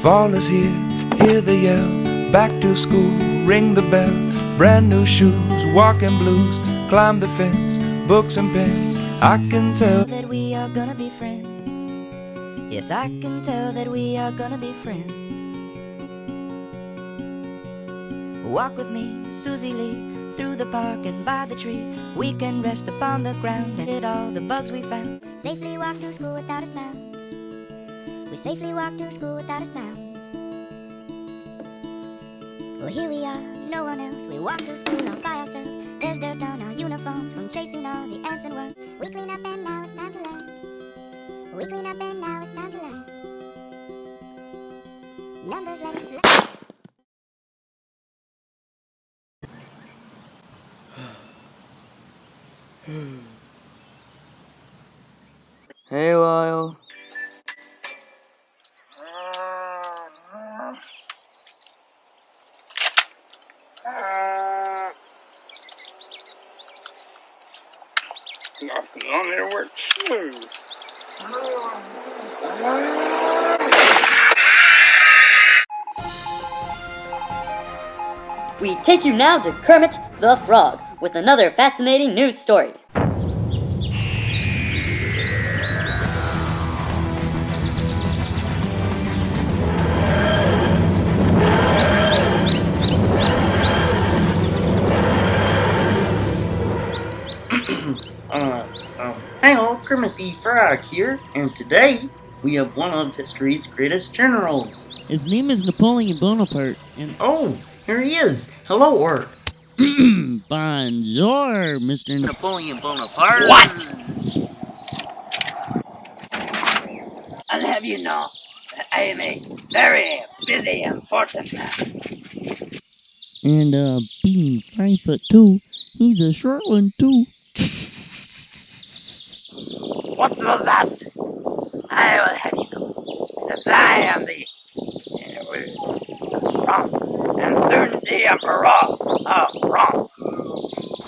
Fall is here, hear the yell. Back to school, ring the bell. Brand new shoes, walking blues. Climb the fence, books and pens. I can tell that we are gonna be friends. Yes, I can tell that we are gonna be friends. Walk with me, Susie Lee, through the park and by the tree. We can rest upon the ground and hit all the bugs we found. Safely walk to school without a sound. We safely walk to school without a sound. Well, here we are, no one else. We walk to school all by ourselves. There's dirt on our uniforms from chasing all the ants and worms. We clean up and now it's time to learn. We clean up and now it's time to learn. Numbers, letters, Hey, Lyle. Nothing on there works smooth. We take you now to Kermit the Frog with another fascinating news story. Hi all, Kermit the Frog here, and today we have one of history's greatest generals. His name is Napoleon Bonaparte, and Oh, here he is. Hello, or bonjour, Mr. Napoleon Bonaparte. What? I'll have you know that I am a very busy, important man. And being 5'2", he's a short one too. What was that? I will have you know that I am the General of France, and soon the Emperor of France.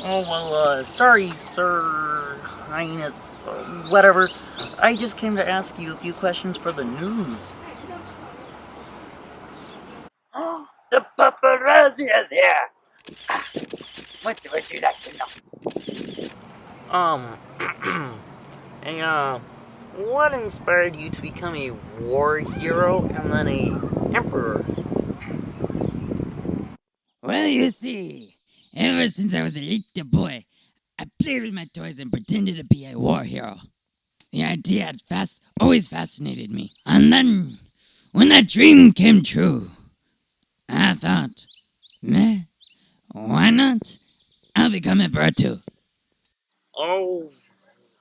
Oh, well, sorry, Sir Highness, whatever. I just came to ask you a few questions for the news. Oh, the paparazzi is here. What would you like to know? What inspired you to become a war hero and then a emperor? Well, you see, ever since I was a little boy, I played with my toys and pretended to be a war hero. The idea had always fascinated me. And then, when that dream came true, I thought, why not? I'll become emperor too. Oh,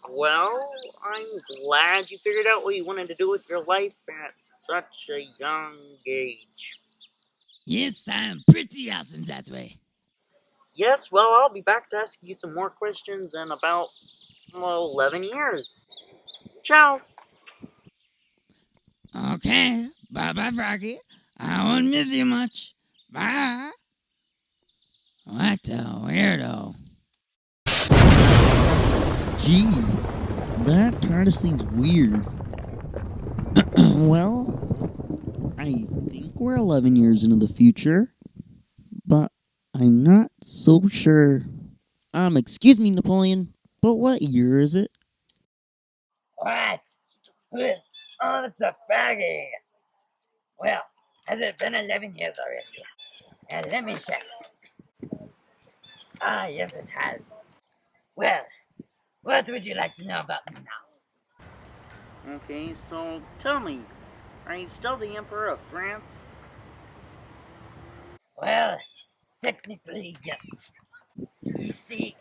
well, I'm glad you figured out what you wanted to do with your life at such a young age. Yes, I'm pretty awesome that way. Yes, well, I'll be back to ask you some more questions in about, 11 years. Ciao. Okay, bye-bye, Froggy. I won't miss you much. Bye. What a weirdo. Gee, that TARDIS thing's weird. Well, I think we're 11 years into the future, but I'm not so sure. Excuse me, Napoleon, but what year is it? What? Oh, it's the Froggy. Well, has it been 11 years already? And let me check. Ah, yes, it has. Well, what would you like to know about me now? Okay, so tell me, are you still the Emperor of France? Well, technically, yes. You see,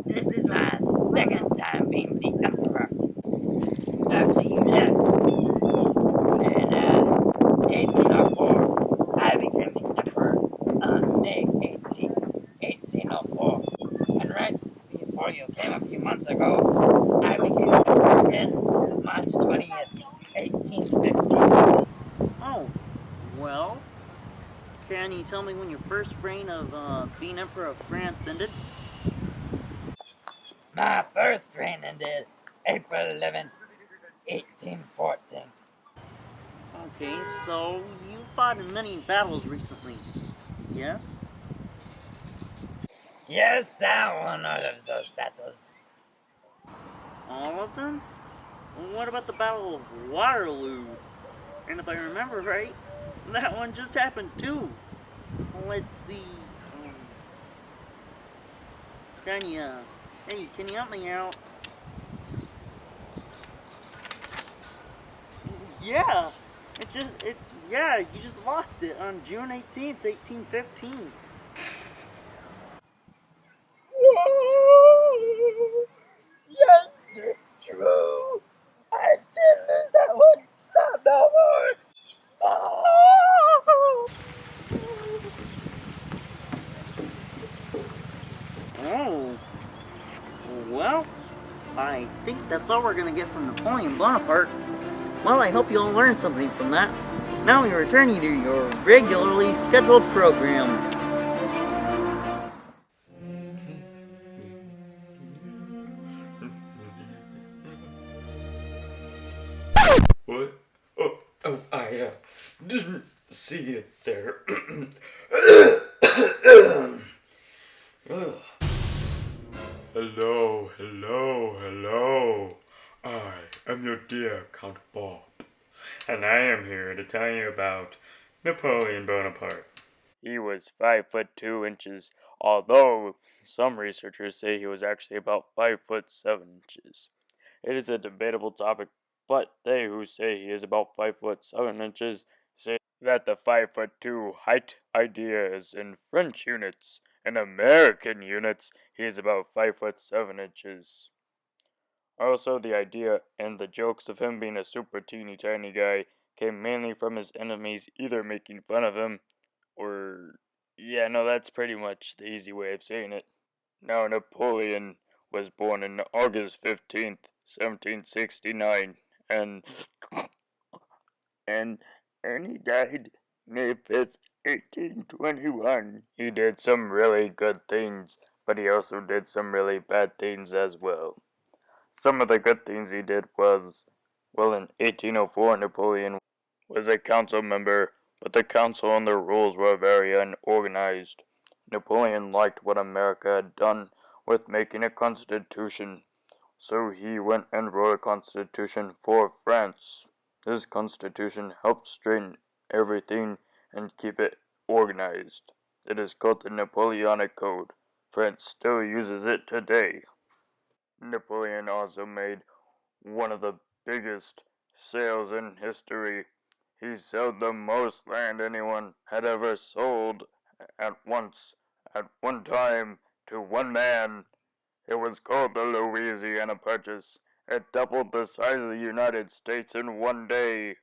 this is my second time being the Emperor. After you left in 1804, I became the Emperor on May 18th, 1804. And right before you came a few months ago, I became Emperor again March 20th, 1815. Oh, well, can you tell me when your first reign of being Emperor of France ended? My first reign ended April 11th, 1814. Okay, so you fought in many battles recently, yes? Yes, I won all of those battles. All of them? What about the Battle of Waterloo? And if I remember right, that one just happened too. Let's see. Can you, hey, can you help me out? Yeah, yeah, you just lost it on June 18th, 1815. Whoa! Yes, it's true. I did lose that one. Stop no more. Oh! Oh, well, I think that's all we're gonna get from Napoleon Bonaparte. Well, I hope you all learned something from that. Now we return you to your regularly scheduled program. What? I didn't see it there. Hello. I am your dear Count Bob, and I am here to tell you about Napoleon Bonaparte. He was 5'2" although some researchers say he was actually about 5'7". It is a debatable topic, but they who say he is about 5'7" say that the 5'2" height idea is in French units. In American units, he is about 5'7". Also, the idea and the jokes of him being a super teeny tiny guy came mainly from his enemies either making fun of him or. Yeah, no, that's pretty much the easy way of saying it. Now, Napoleon was born on August 15th, 1769, and and and he died May 5th, 1821. He did some really good things, but he also did some really bad things as well. Some of the good things he did was, well, in 1804, Napoleon was a council member, but the council and the rules were very unorganized. Napoleon liked what America had done with making a constitution, so he went and wrote a constitution for France. His constitution helped straighten everything and keep it organized. It is called the Napoleonic Code. France still uses it today. Napoleon also made one of the biggest sales in history. He sold the most land anyone had ever sold at once, at one time, to one man. It was called the Louisiana Purchase. It doubled the size of the United States in one day.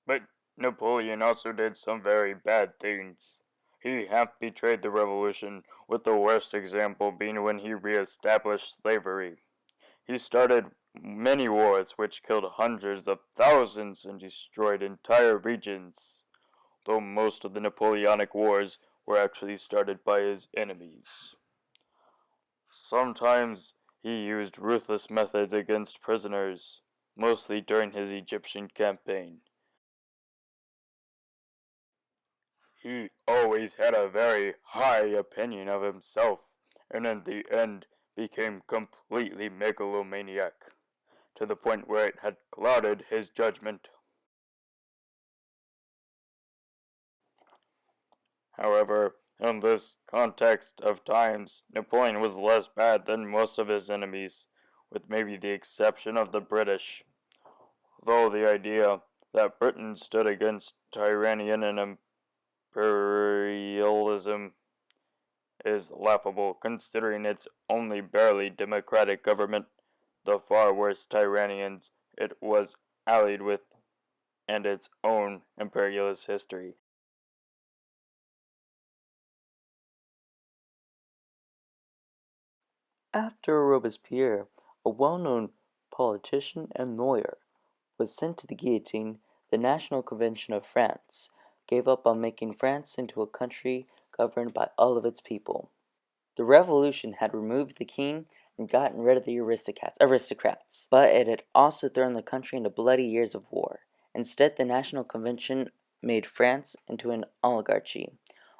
But Napoleon also did some very bad things. He half betrayed the revolution, with the worst example being when he re-established slavery. He started many wars which killed hundreds of thousands and destroyed entire regions, though most of the Napoleonic Wars were actually started by his enemies. Sometimes he used ruthless methods against prisoners, mostly during his Egyptian campaign. He always had a very high opinion of himself, and in the end became completely megalomaniac, to the point where it had clouded his judgment. However, in this context of times, Napoleon was less bad than most of his enemies, with maybe the exception of the British. Though the idea that Britain stood against tyranny and imperialism is laughable, considering its only barely democratic government, the far worse tyrannians it was allied with, and its own imperialist history. After Robespierre, a well-known politician and lawyer, was sent to the guillotine, the National Convention of France gave up on making France into a country governed by all of its people. The revolution had removed the king and gotten rid of the aristocrats, but it had also thrown the country into bloody years of war, Instead, the National Convention made France into an oligarchy.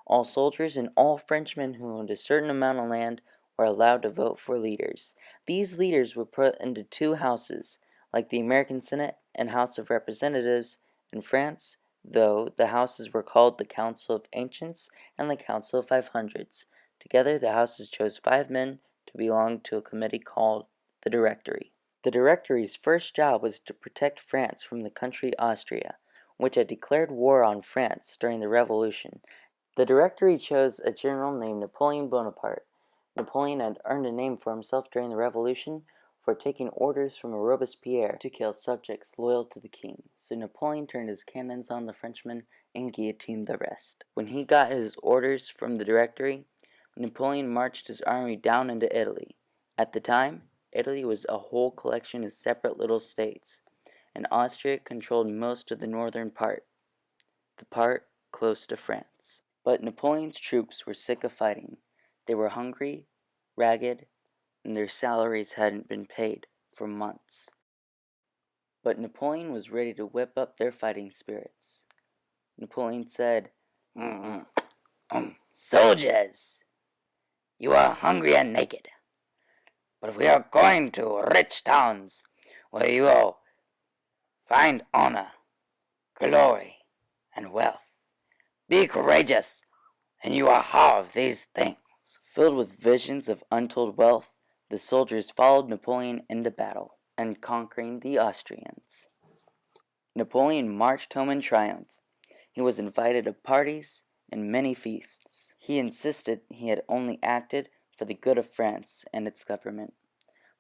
All soldiers and all Frenchmen who owned a certain amount of land were allowed to vote for leaders. These leaders were put into two houses, like the American Senate and House of Representatives. In France, though, the houses were called the Council of Ancients and the Council of 500s. Together, the houses chose 5 men to belong to a committee called the Directory. The Directory's first job was to protect France from the country Austria, which had declared war on France during the Revolution. The Directory chose a general named Napoleon Bonaparte. Napoleon had earned a name for himself during the Revolution for taking orders from Robespierre to kill subjects loyal to the king, so Napoleon turned his cannons on the Frenchmen and guillotined the rest. When he got his orders from the Directory, Napoleon marched his army down into Italy. At the time, Italy was a whole collection of separate little states, and Austria controlled most of the northern part, the part close to France. But Napoleon's troops were sick of fighting. They were hungry, ragged, and their salaries hadn't been paid for months. But Napoleon was ready to whip up their fighting spirits. Napoleon said, Soldiers, you are hungry and naked, but we are going to rich towns where you will find honor, glory, and wealth. Be courageous, and you will have these things. Filled with visions of untold wealth, the soldiers followed Napoleon into battle and conquering the Austrians. Napoleon marched home in triumph. He was invited to parties and many feasts. He insisted he had only acted for the good of France and its government.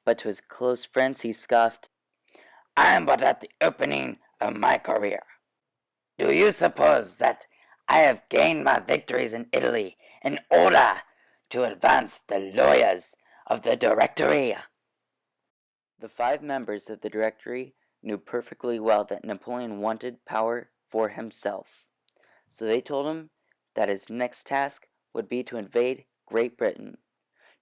But to his close friends he scoffed, I am but at the opening of my career. Do you suppose that I have gained my victories in Italy in order to advance the lawyers of the Directory? The 5 members of the Directory knew perfectly well that Napoleon wanted power for himself. So they told him that his next task would be to invade Great Britain.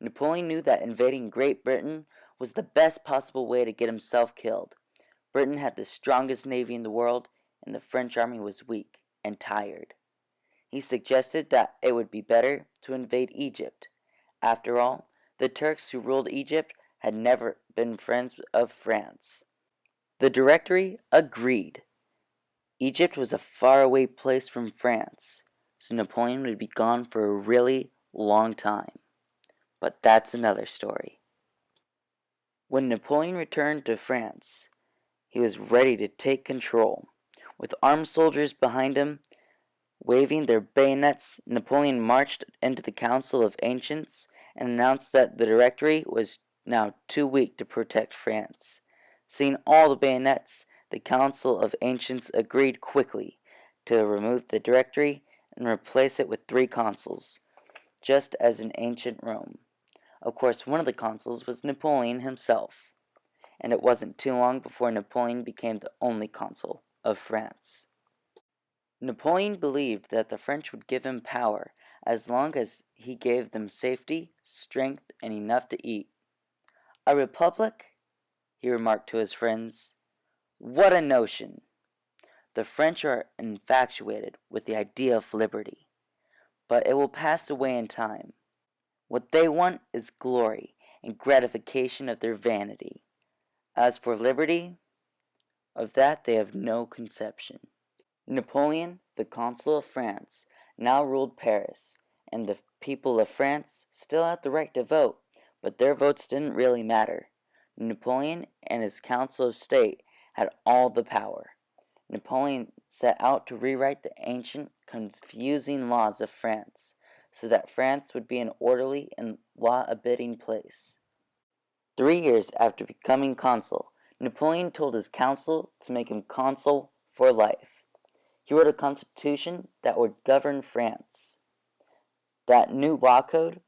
Napoleon knew that invading Great Britain was the best possible way to get himself killed. Britain had the strongest navy in the world, and the French army was weak and tired. He suggested that it would be better to invade Egypt. After all, the Turks who ruled Egypt had never been friends of France. The Directory agreed. Egypt was a faraway place from France, so Napoleon would be gone for a really long time. But that's another story. When Napoleon returned to France, he was ready to take control. With armed soldiers behind him, waving their bayonets, Napoleon marched into the Council of Ancients and announced that the Directory was now too weak to protect France. Seeing all the bayonets, the Council of Ancients agreed quickly to remove the Directory and replace it with 3 consuls, just as in ancient Rome. Of course, one of the consuls was Napoleon himself, and it wasn't too long before Napoleon became the only consul of France. Napoleon believed that the French would give him power as long as he gave them safety, strength, and enough to eat. A republic? He remarked to his friends. What a notion! The French are infatuated with the idea of liberty, but it will pass away in time. What they want is glory and gratification of their vanity. As for liberty, of that they have no conception. Napoleon, the consul of France, now ruled Paris, and the people of France still had the right to vote, but their votes didn't really matter. Napoleon and his Council of State had all the power. Napoleon set out to rewrite the ancient, confusing laws of France, so that France would be an orderly and law-abiding place. 3 years after becoming consul, Napoleon told his council to make him consul for life. He wrote a constitution that would govern France. That new law code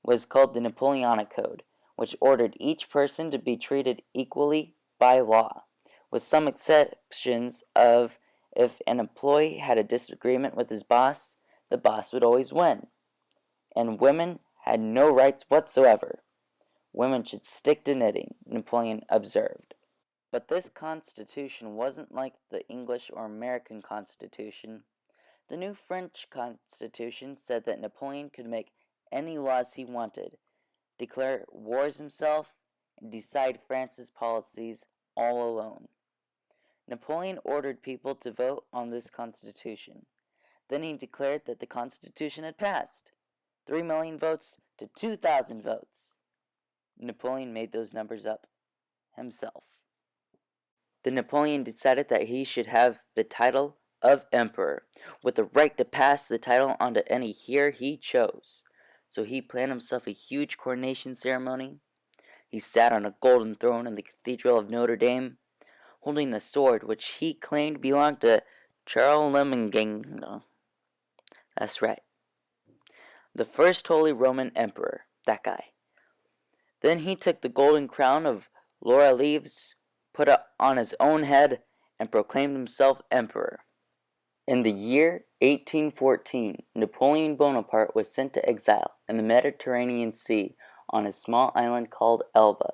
was called the Napoleonic Code, which ordered each person to be treated equally by law, with some exceptions of if an employee had a disagreement with his boss, the boss would always win. And women had no rights whatsoever. Women should stick to knitting, Napoleon observed. But this Constitution wasn't like the English or American Constitution. The new French Constitution said that Napoleon could make any laws he wanted, declare wars himself, and decide France's policies all alone. Napoleon ordered people to vote on this Constitution. Then he declared that the Constitution had passed. 3 million votes to 2,000 votes. Napoleon made those numbers up himself. Then Napoleon decided that he should have the title of emperor, with the right to pass the title on to any heir he chose. So he planned himself a huge coronation ceremony. He sat on a golden throne in the Cathedral of Notre Dame, holding the sword which he claimed belonged to Charlemagne. That's right. The first Holy Roman Emperor, that guy. Then he took the golden crown of laurel leaves, put it on his own head, and proclaimed himself emperor. In the year 1814, Napoleon Bonaparte was sent to exile in the Mediterranean Sea on a small island called Elba.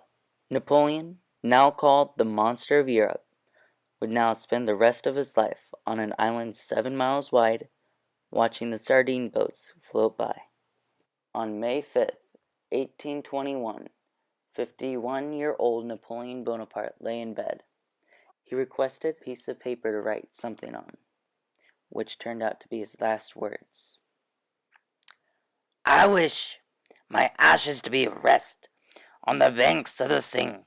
Napoleon, now called the Monster of Europe, would now spend the rest of his life on an island 7 miles wide, watching the sardine boats float by. On May 5th, 1821, 51-year-old Napoleon Bonaparte lay in bed. He requested a piece of paper to write something on, which turned out to be his last words. I wish my ashes to be at rest on the banks of the Seine,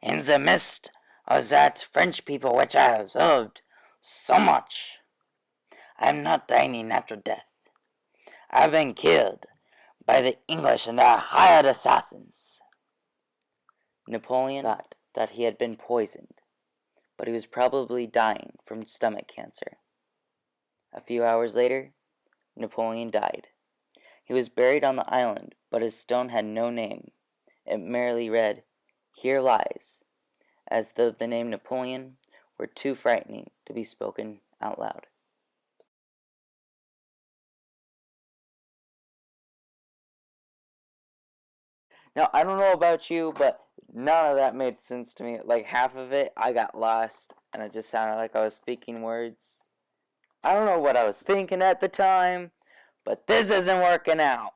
in the midst of that French people which I have loved so much. I am not dying a natural death. I have been killed by the English and their hired assassins. Napoleon thought that he had been poisoned, but he was probably dying from stomach cancer. A few hours later, Napoleon died. He was buried on the island, but his stone had no name. It merely read, "Here lies," as though the name Napoleon were too frightening to be spoken out loud. Now, I don't know about you, but none of that made sense to me. Like, half of it, I got lost, and it just sounded like I was speaking words. I don't know what I was thinking at the time, but this isn't working out.